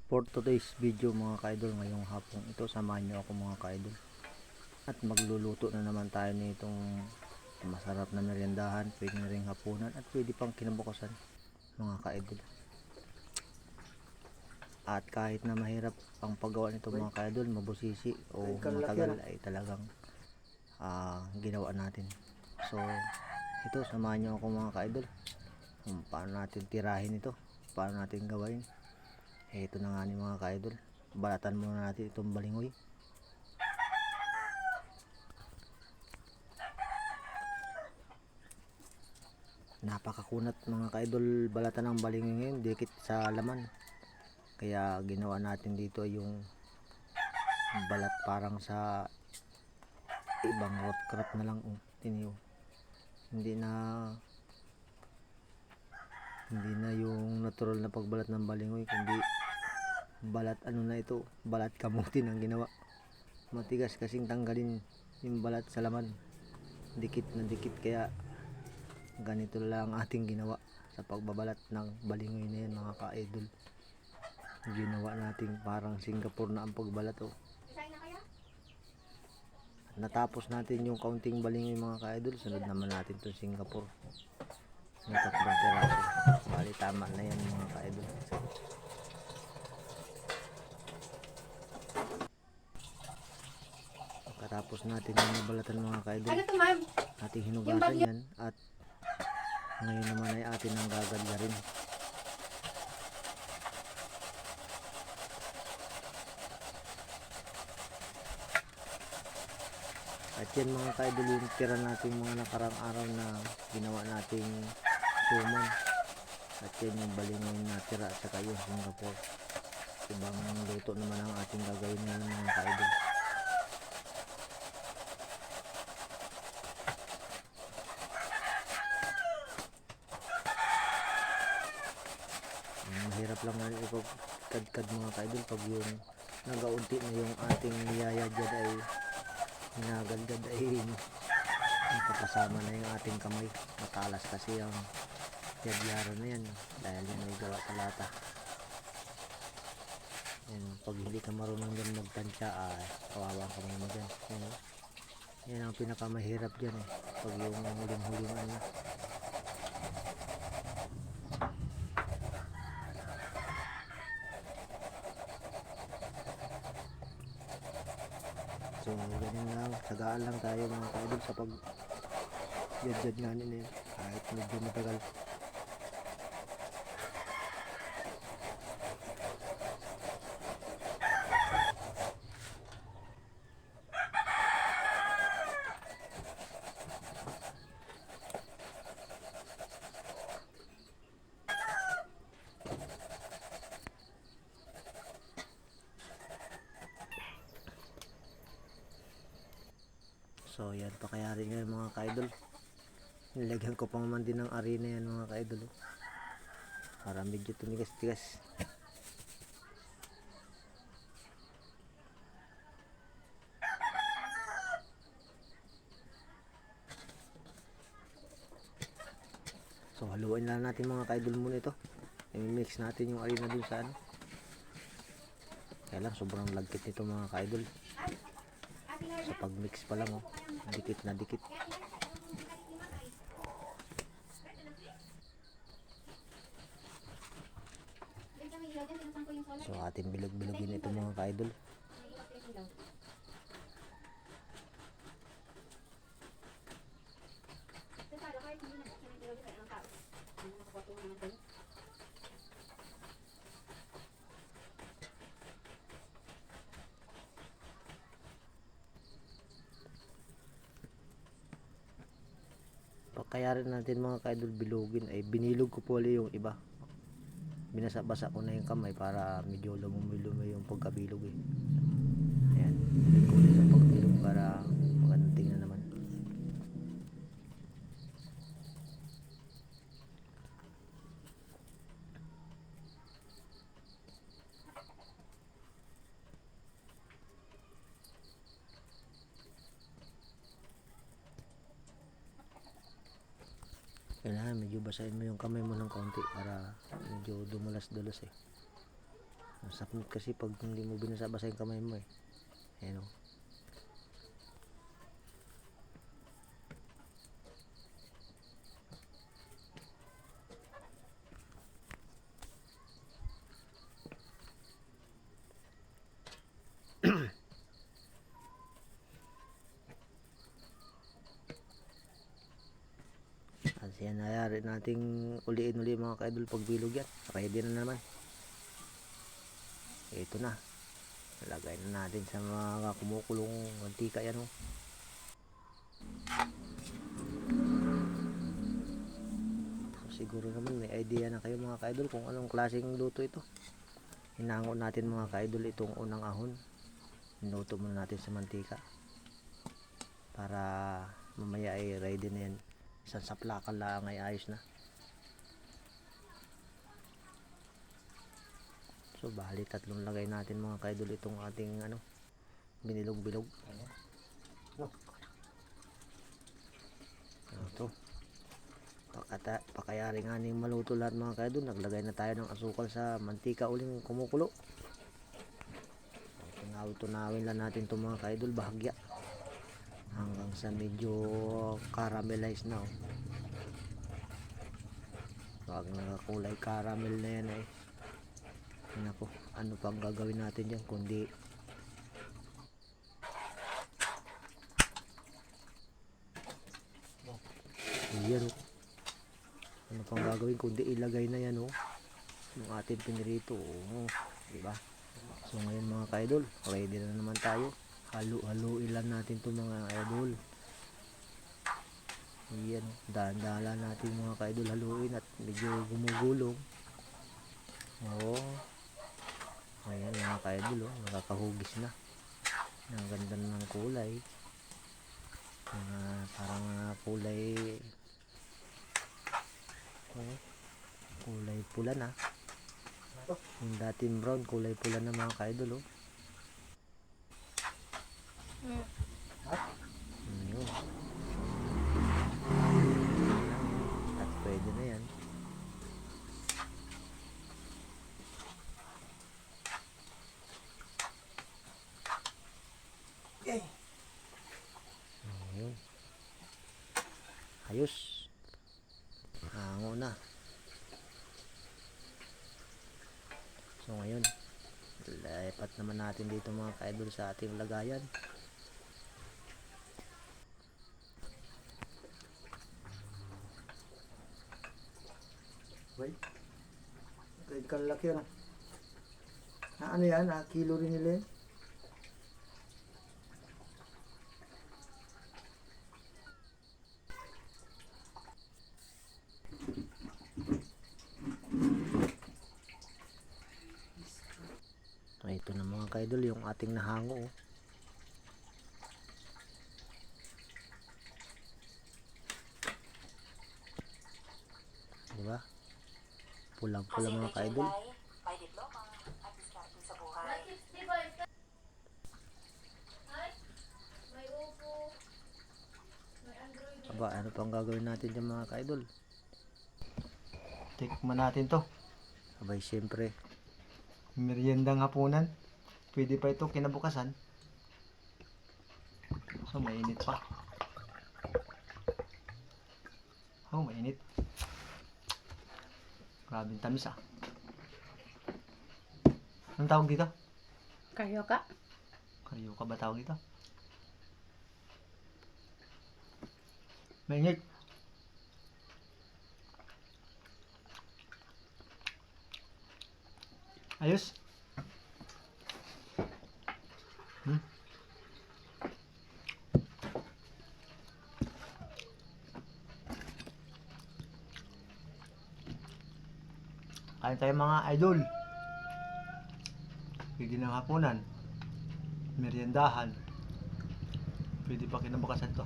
For today's video mga ka-idol, ngayong hapon ito, samahan nyo ako mga ka-idol. At magluluto na naman tayo nitong masarap na meriendahan, pwede na rin hapunan at pwede pang kinabukasan mga ka-idol. At kahit na mahirap ang paggawa nito mga ka-idol, mabusisi o matagal ay talagang ginawa natin. So ito, samahan nyo ako mga ka-idol kung paano natin tirahin ito, paano natin gawain. Ito na nga ni mga ka-idol, balatan muna natin itong balingoy. Napakakunat mga ka-idol balatan ng balingoy ngayon, dikit sa laman. Kaya ginawa natin dito yung balat parang sa ibang root crop na lang. Tiniyo. Hindi na yung natural na pagbalat ng balingoy, kundi balat na ito, balat kamutin ang ginawa. Matigas kasing tanggalin yung balat sa laman, dikit na dikit, kaya ganito lang ating ginawa sa pagbabalat ng balingoy na yan mga ka-idol. Ginawa natin parang Singapore na ang pagbalat. Natapos natin yung kaunting balingoy mga ka-idol, sunod naman natin itong Singapore na 3 piraso. Bali tama na yan mga ka-idol. Pagkatapos natin yung nabalatan mga ka-idol, ating hinugasan yan at ngayon naman ay atin ang gagadyarin. At yan mga ka-idol yung tira natin mga nakarang araw na ginawa nating suman. At yan yung balingoy na tira at saka yung Singapore. Ibang luto naman ang ating gagawin ngayon mga ka-idol. Mahirap lang na ipagkadkad mga ka-idol pag yung nagaunti na yung ating niyaya dyan ay hinagadgad ay napapasama na yung ating kamay. Matalas kasi ang yadyara na yan dahil yan ay gawa sa lata. Yan, pag hindi ka marunong dyan magtansya, kawawa ka muna dyan. Yan ang pinakamahirap dyan pag yung huling-huling ano. So ganyan lang, sagaan lang tayo mga ka-idol sa pag yad-yad nga nila yun, kahit medyo matagal. So yan, pakayari ngayon mga ka-idol. Nilagyan ko pa naman din ng arena yan mga ka-idol, para medyo tumigas-tigas. So haluin lang natin mga ka-idol muna ito. I-mix natin yung arena dun sa ano. Kaya lang sobrang lagkit nito mga ka-idol. Sa pag-mix pa lang dikit na dikit. So atin bilog-bilogin ito mga ka-idol. Kaya rin natin mga ka-idol bilogin ay binilog ko po yung iba. Binasa-basa ko na yung kamay para medyo lumumi-lumi yung pagkabilog Ayan, bilog ko sa pagbilog para magandang tingnan naman. Kailangan medyo basahin mo yung kamay mo ng konti para medyo dumulas-dulas Sapnot kasi pag hindi mo binasa-basa yung kamay mo eh. Ayan o. At yan, nayari nating uliin uli mga ka-idol pag bilog yan. Ready na naman. Ito na. Lagay na natin sa mga kumukulong mantika yan oh. Siguro naman may idea na kayo mga ka-idol kung anong klaseng luto ito. Hinangon natin mga ka-idol itong unang ahon. Hinuto muna natin sa mantika. Para mamaya ay ready na yan. Isang saplakan lang ay ayos na. So bali tatlong lagay natin mga ka-idol itong ating binilog-bilog. Ito. Pakayari nga ning maluto lahat mga ka-idol. Naglagay na tayo ng asukal sa mantika uling kumukulo. Tunawin lang natin itong mga ka-idol bahagya. Hanggang sa medyo caramelize na oh. Pag nakakulay caramel na yan eh. Nako, ano pang gagawin natin dyan kundi yan oh. Ano pang gagawin kundi ilagay na yan oh. Yung ating pinirito oh. Diba? So ngayon mga ka-idol, ready na naman tayo. Halu-haluin lang natin itong mga idol. Yan, dahan-dahan natin mga ka-idol haluin at medyo gumugulong. Oo. Ayan mga ka-idol, oh, nakakahugis na. Ang ganda ng kulay. Parang kulay kulay pula na. Yung dating brown, kulay pula na mga ka-idol. Oh. Yun. At pwede na yan. Ayun. Ayos. Hango na. So ngayon, lipat naman natin dito mga ka-idol sa ating lagayan. Wait. Kahit kalaki yan. Ano yan? Kilo rin nila yan. Ito na mga ka-idol yung ating nahango oh. Diba? Pulang-pula mga ka-idol. Aba, ano pang gagawin natin dyan mga ka-idol? Tikman natin to. Abay, syempre meriendang hapunan. Pwede pa ito kinabukasan. So mainit pa. Oh, mainit. Grabing tamis ah. Anong tawag dito? Karyoka? Karyoka ba tawag dito? Mainit. Ayos. Kain tayo mga idol. Pwede ng hapunan. Meriendahan. Pwede pa kinabukasan to.